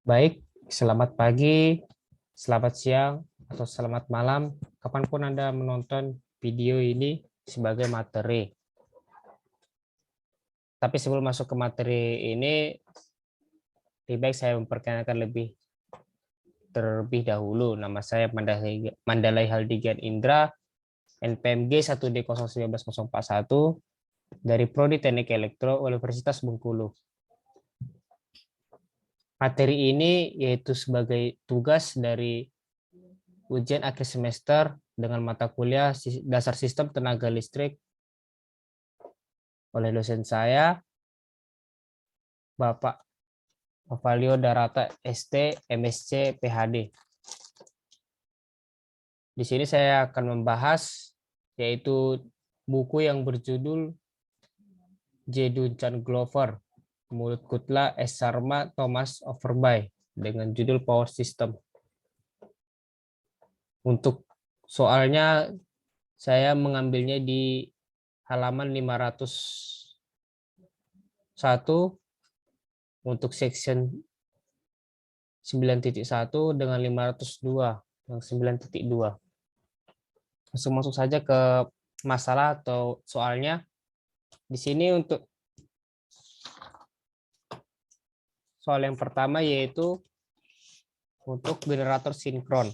Baik, selamat pagi, selamat siang, atau selamat malam, kapanpun Anda menonton video ini sebagai materi. Tapi sebelum masuk ke materi ini, lebih baik saya memperkenalkan terlebih dahulu. Nama saya Mandalay Haldigan Indra, NPMG 1D019041 dari Prodi Teknik Elektro Universitas Bengkulu. Materi ini yaitu sebagai tugas dari ujian akhir semester dengan mata kuliah dasar sistem tenaga listrik oleh dosen saya, Bapak Avalio Darata ST, MSc, PhD. Di sini saya akan membahas yaitu buku yang berjudul J. Duncan Glover, Mulut Kutla, S. Sharma, Thomas Overby dengan judul Power System. Untuk soalnya saya mengambilnya di halaman 501 untuk section 9.1 dengan 502 yang 9.2. Masuk saja ke masalah atau soalnya. Di sini untuk soal yang pertama yaitu untuk generator sinkron.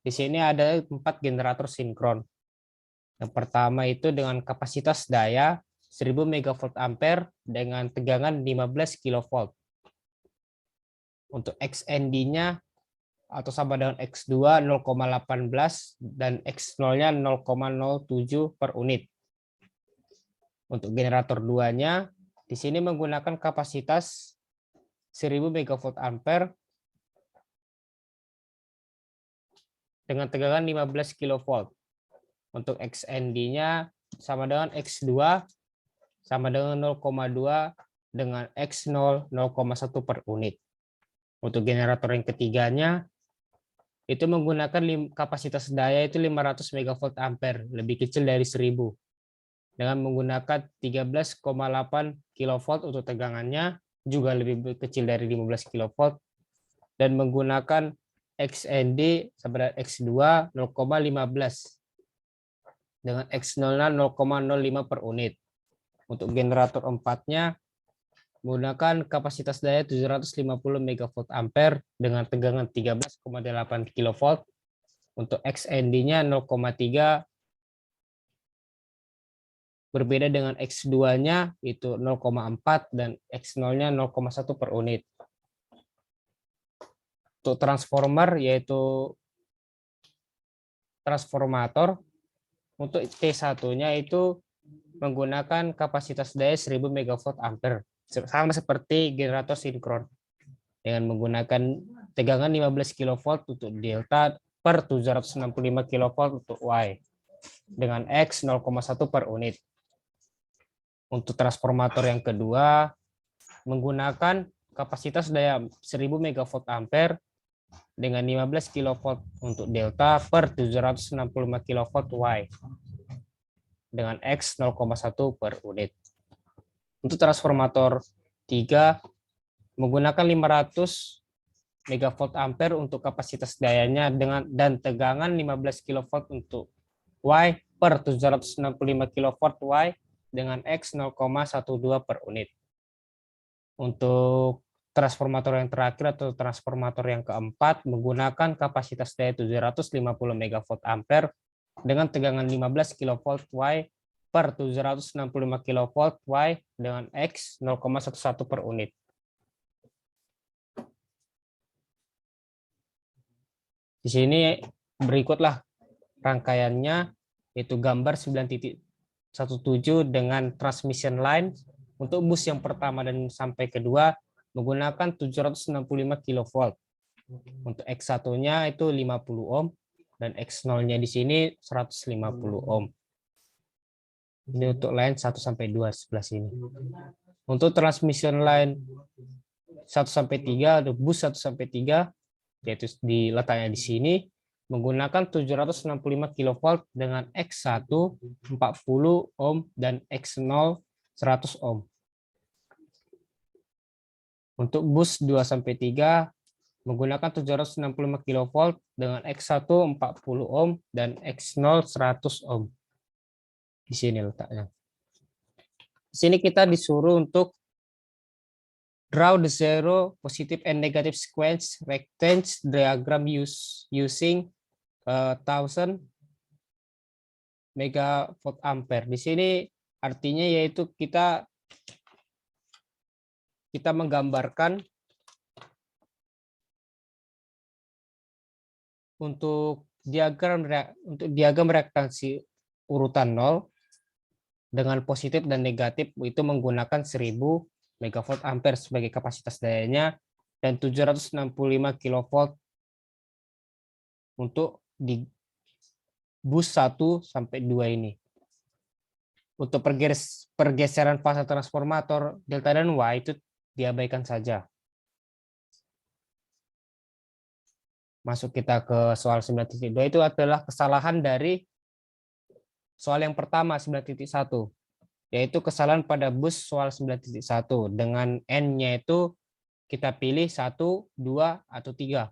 Di sini ada 4 generator sinkron. Yang pertama itu dengan kapasitas daya 1000 MV ampere dengan tegangan 15 kV. Untuk XND-nya atau sama dengan X2 0,18 dan X0-nya 0,07 per unit. Untuk generator 2-nya di sini menggunakan kapasitas 1000 MV ampere dengan tegangan 15 kV. Untuk XND-nya sama dengan X2 sama dengan 0,2 dengan X0 0,1 per unit. Untuk generator yang ketiganya itu menggunakan kapasitas daya itu 500 MV ampere, lebih kecil dari 1000. Dengan menggunakan 13,8 kV untuk tegangannya, juga lebih kecil dari 15 kV, dan menggunakan XND sama dengan X2 0,15 dengan X0 0,05 per unit. Untuk generator 4-nya menggunakan kapasitas daya 750 MV ampere dengan tegangan 13,8 kV. Untuk XND-nya 0,3 berbeda dengan X2-nya itu 0,4 dan X0-nya 0,1 per unit. Untuk transformer yaitu transformator, untuk T1-nya itu menggunakan kapasitas daya 1000 MV ampere, sama seperti generator sinkron, dengan menggunakan tegangan 15 kV untuk delta per 765 kV untuk Y dengan X 0,1 per unit. Untuk transformator yang kedua menggunakan kapasitas daya 1000 MV ampere dengan 15 kV untuk delta per 765 kV Y dengan X 0,1 per unit. Untuk transformator 3 menggunakan 500 MV ampere untuk kapasitas dayanya dan tegangan 15 kV untuk Y per 765 kV Y dengan X 0,12 per unit. Untuk transformator yang terakhir atau transformator yang keempat menggunakan kapasitas daya 750 MV ampere dengan tegangan 15 kV Y per 765 kV Y dengan X 0,11 per unit. Di sini berikutlah rangkaiannya, yaitu gambar 9.17 dengan transmission line. Untuk bus yang pertama dan sampai kedua menggunakan 765 kV. Untuk X1-nya itu 50 ohm dan X0-nya di sini 150 ohm. Ini untuk line 1 sampai 2 sebelah sini. Untuk transmission line 1 sampai 3 atau bus 1 sampai 3 yaitu letaknya di sini menggunakan 765 kV dengan X1 40 ohm dan X0 100 ohm. Untuk bus 2-3 menggunakan 765 kV dengan X1 40 ohm dan X0 100 ohm. Di sini letaknya. Di sini kita disuruh untuk draw the zero, positive and negative sequence rectangle diagram using 1000 megavolt ampere. Di sini artinya yaitu kita menggambarkan untuk diagram reaktansi urutan 0 dengan positif dan negatif itu menggunakan 1000 megavolt ampere sebagai kapasitas dayanya dan 765 kilovolt untuk di bus 1 sampai 2 ini. Untuk pergeseran fase transformator delta dan Y itu diabaikan saja. Masuk kita ke soal 9.2 itu adalah kesalahan dari soal yang pertama 9.1, yaitu kesalahan pada bus soal 9.1 dengan N-nya itu kita pilih 1, 2, atau 3.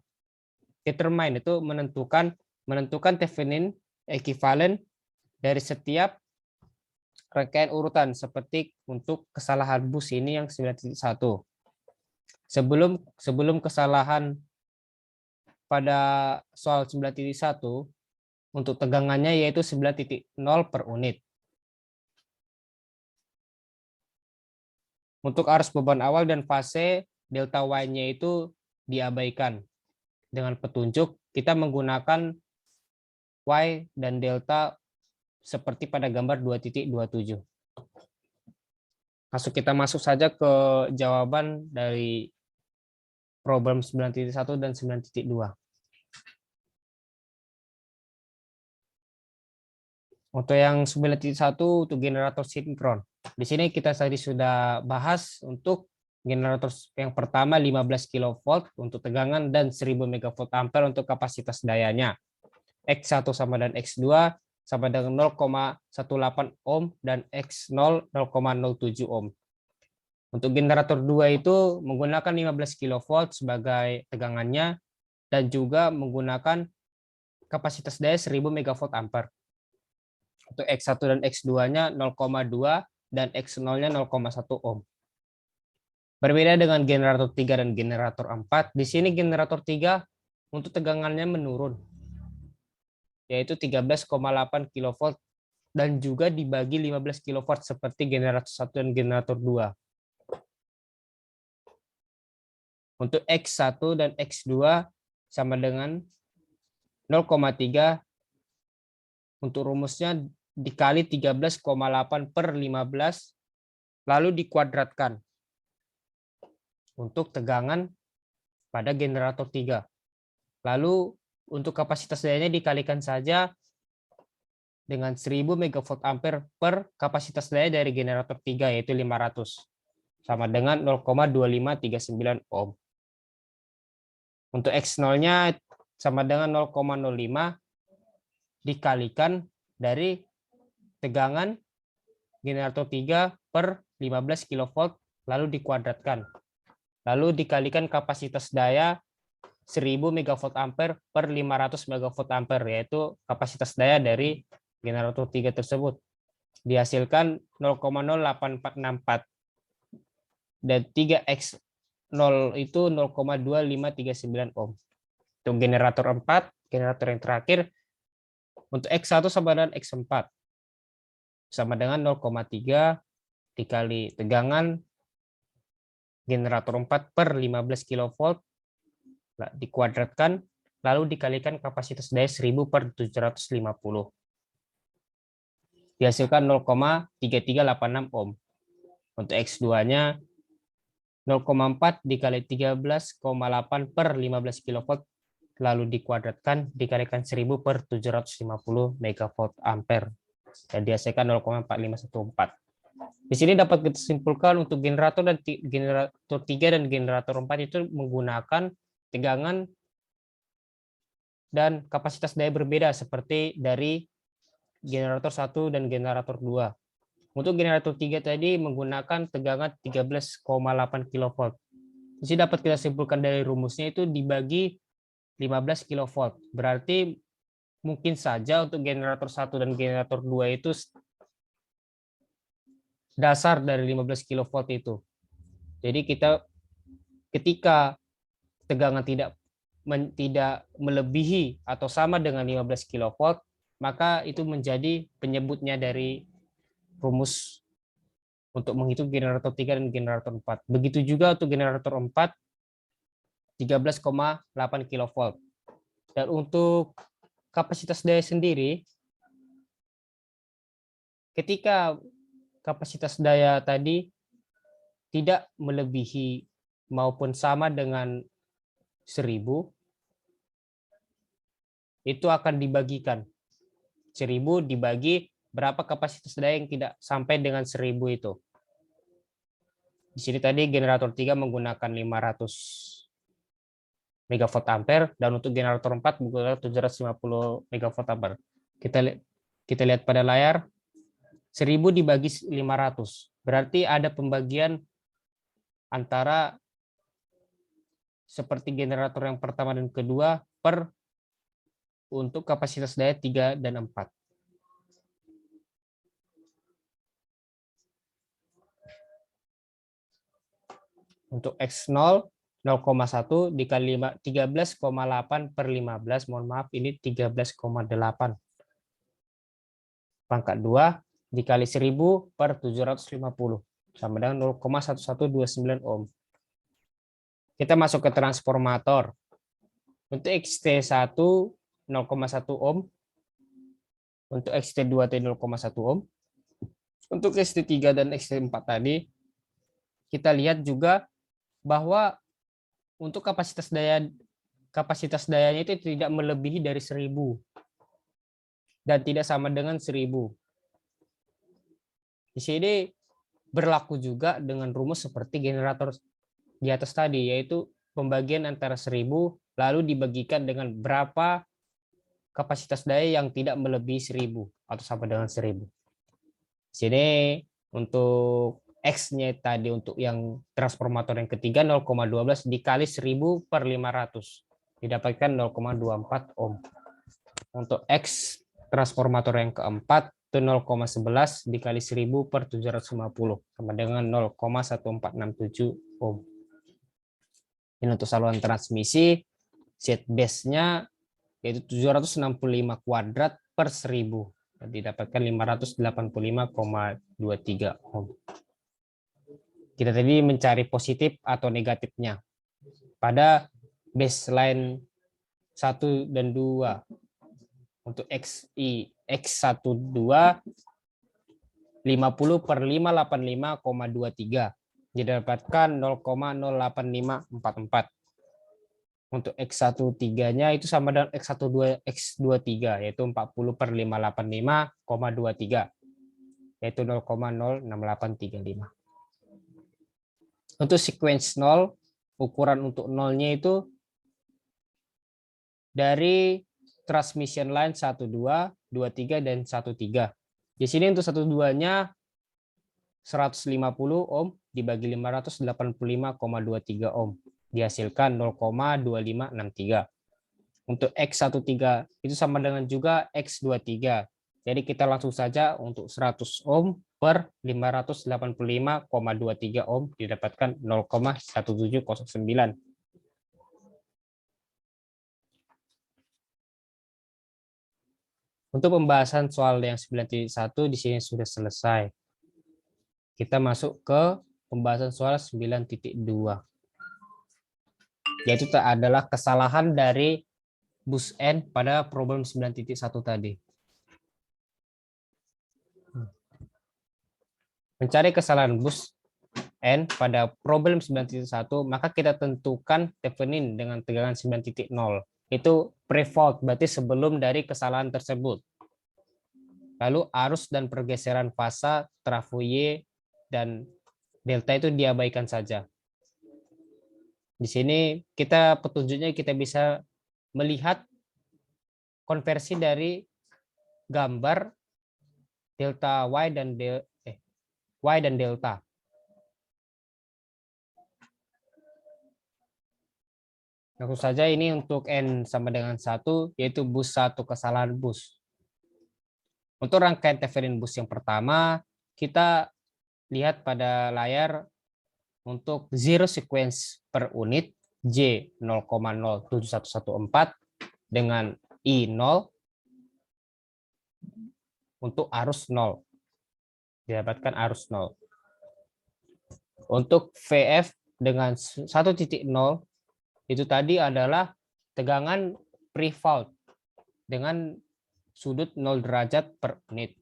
Determine itu menentukan Thevenin ekivalen dari setiap rangkaian urutan seperti untuk kesalahan bus ini yang 9.1. Sebelum kesalahan pada soal 9.1 untuk tegangannya yaitu 9.0 per unit. Untuk arus beban awal dan fase delta Y-nya itu diabaikan. Dengan petunjuk kita menggunakan Y dan delta seperti pada gambar 2.27. Kita masuk saja ke jawaban dari problem 9.1 dan 9.2. Untuk yang 9.1 untuk generator sinkron. Di sini kita tadi sudah bahas untuk generator yang pertama 15 kV untuk tegangan dan 1000 megavolt ampere untuk kapasitas dayanya. X1 sama dan X2 sama dengan 0,18 ohm dan X0 0,07 ohm. Untuk generator 2 itu menggunakan 15 kV sebagai tegangannya dan juga menggunakan kapasitas daya 1000 megavolt ampere. Untuk X1 dan X2-nya 0,2 dan X0-nya 0,1 ohm. Berbeda dengan generator 3 dan generator 4, di sini generator 3 untuk tegangannya menurun, yaitu 13,8 kV dan juga dibagi 15 kV seperti generator 1 dan generator 2. Untuk X1 dan X2 sama dengan 0,3, untuk rumusnya dikali 13,8 per 15, lalu dikuadratkan untuk tegangan pada generator 3. Lalu untuk kapasitas dayanya dikalikan saja dengan 1000 megavolt ampere per kapasitas daya dari generator 3 yaitu 500 sama dengan 0,2539 ohm. Untuk X0-nya sama dengan 0,05 dikalikan dari tegangan generator 3 per 15 kV lalu dikuadratkan. Lalu dikalikan kapasitas daya 1000 megavolt ampere per 500 megavolt ampere yaitu kapasitas daya dari generator 3 tersebut. Dihasilkan 0,08464 dan 3X0 itu 0,2539 ohm. Untuk generator 4, generator yang terakhir, untuk X1 sama dengan X4 sama dengan 0,3 dikali tegangan generator 4 per 15 kV dikuadratkan lalu dikalikan kapasitas daya 1000 per 750. Dihasilkan 0,3386 ohm. Untuk X2-nya 0,4 dikali 13,8 per 15 kV lalu dikuadratkan dikalikan 1000 per 750 megavolt ampere dan dihasilkan 0,4514. Di sini dapat kita simpulkan untuk generator 3 dan generator 4 itu menggunakan tegangan dan kapasitas daya berbeda seperti dari generator 1 dan generator 2. Untuk generator 3 tadi menggunakan tegangan 13,8 kV Jadi dapat kita simpulkan dari rumusnya itu dibagi 15 kilovolt. Berarti mungkin saja untuk generator 1 dan generator 2 itu dasar dari 15 kilovolt itu. Jadi kita ketika tegangan tidak melebihi atau sama dengan 15 kilovolt, maka itu menjadi penyebutnya dari rumus untuk menghitung generator 3 dan generator 4. Begitu juga untuk generator 4 13,8 kilovolt. Dan untuk kapasitas daya sendiri, ketika kapasitas daya tadi tidak melebihi maupun sama dengan 1000, itu akan dibagikan. 1000 dibagi berapa kapasitas daya yang tidak sampai dengan 1000 itu. Di sini tadi generator 3 menggunakan 500 megawatt ampere dan untuk generator 4 menggunakan 750 megawatt ampere. Kita lihat pada layar 1000 dibagi 500. Berarti ada pembagian antara seperti generator yang pertama dan kedua per untuk kapasitas daya 3 dan 4. Untuk X0 0,1 dikali 13,8 per 15, mohon maaf ini 13,8. Pangkat 2 dikali 1000 per 750 sama dengan 0,1129 ohm. Kita masuk ke transformator. Untuk XT1 0,1 ohm. Untuk XT2 0,1 ohm. Untuk XT3 dan XT4 tadi kita lihat juga bahwa untuk kapasitas dayanya itu tidak melebihi dari 1000 dan tidak sama dengan 1000. Di sini berlaku juga dengan rumus seperti generator di atas tadi, yaitu pembagian antara 1000 lalu dibagikan dengan berapa kapasitas daya yang tidak melebihi 1000 atau sama dengan 1000. Di sini untuk X-nya tadi untuk yang transformator yang ketiga 0,12 dikali 1000 per 500 didapatkan 0,24 ohm. Untuk X transformator yang keempat itu 0,11 dikali 1000 per 750 sama dengan 0,1467 ohm. Ini untuk saluran transmisi, set base-nya yaitu 765 kuadrat per 1000 dan didapatkan 585,23 ohm. Kita tadi mencari positif atau negatifnya pada baseline 1 dan 2. Untuk X12 50 per 585,23 didapatkan 0,08544. Untuk X13-nya itu sama dengan X23 yaitu 40 per 585,23 yaitu 0,06835. Untuk sequence 0, ukuran untuk nolnya itu dari transmission line 12, 23 dan 13. Di sini untuk 12-nya 150 ohm dibagi 585,23 ohm dihasilkan 0,2563. Untuk X13 itu sama dengan juga X23. Jadi kita langsung saja untuk 100 ohm per 585,23 ohm didapatkan 0,1709. Untuk pembahasan soal yang 9.1 di sini sudah selesai. Kita masuk ke pembahasan soal 9.2. Yaitu adalah kesalahan dari bus N pada problem 9.1 tadi. Mencari kesalahan bus N pada problem 9.1, maka kita tentukan Thevenin dengan tegangan 9.0. Itu pre-fault, berarti sebelum dari kesalahan tersebut. Lalu arus dan pergeseran fasa, trafo Y, dan delta itu diabaikan saja. Di sini kita petunjuknya kita bisa melihat konversi dari gambar delta Y dan delta. Langsung saja ini untuk N sama dengan 1, yaitu bus 1, kesalahan bus. Untuk rangkaian Thevenin bus yang pertama, kita lihat pada layar untuk zero sequence per unit J 0,07114 dengan I 0 untuk arus 0. Didapatkan arus 0. Untuk VF dengan 1.0 itu tadi adalah tegangan pre-fault dengan sudut 0 derajat per unit.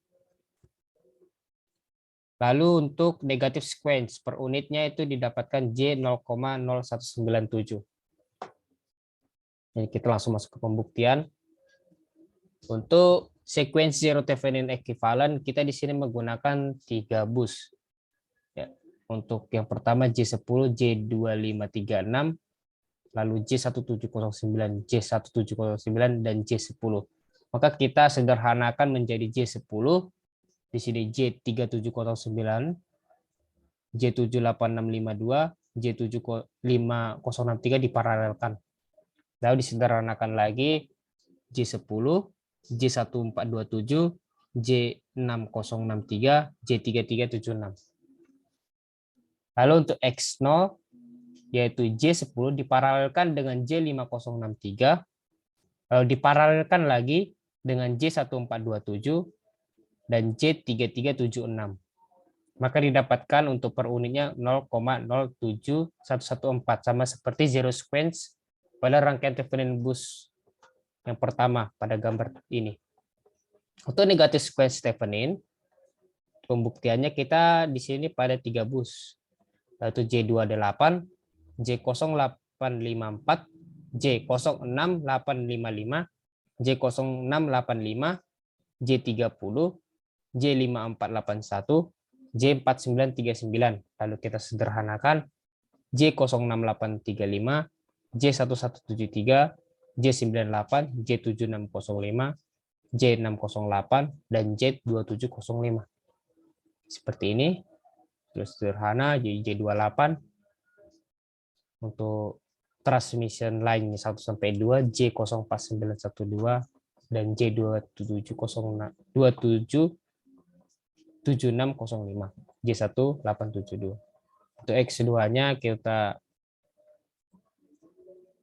Lalu untuk negatif sequence per unitnya itu didapatkan J 0,0197. Jadi kita langsung masuk ke pembuktian. Untuk sequence zero Thevenin equivalent kita di sini menggunakan 3 bus. Ya, untuk yang pertama J10, J2536, lalu J1709, J1709 dan J10. Maka kita sederhanakan menjadi J10. Di sini J3709, J78652, J75063 diparalelkan. Lalu disederhanakan lagi J10, J1427, J6063, J3376. Lalu untuk X0 yaitu J10 diparalelkan dengan J5063, lalu diparalelkan lagi dengan J1427 dan J3376. Maka didapatkan untuk per unitnya 0,07114, sama seperti zero sequence pada rangkaian Thevenin bus yang pertama pada gambar ini. Untuk negatif sequence Thevenin, pembuktiannya kita di sini pada 3 bus, yaitu J28, J0854, J06855, J0685, J30, J5481, J4939. Lalu kita sederhanakan J06835, J1173, J98, J7605, J608, dan J2705. Seperti ini. Terus sederhana J28 untuk transmission line 1 sampai 2 J04912 dan J277605, J1872. Untuk X2-nya kita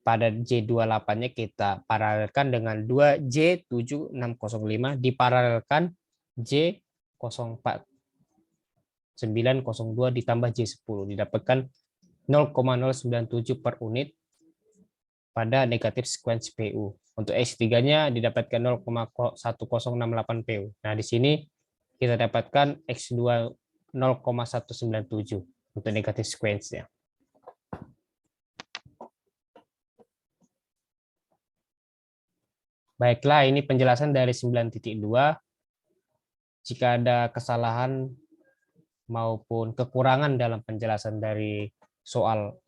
pada J28-nya kita paralelkan dengan 2 J7605 diparalelkan J04902 ditambah J10, didapatkan 0,097 per unit pada negatif sequence PU. Untuk X3-nya didapatkan 0,1068 PU. Nah, di sini kita dapatkan X2 0,197 untuk negatif sequence-nya. Baiklah, ini penjelasan dari 9.2. Jika ada kesalahan maupun kekurangan dalam penjelasan dari soal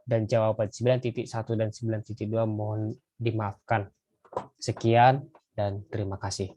dan jawaban 9.1 dan 9.2 mohon dimaafkan. Sekian dan terima kasih.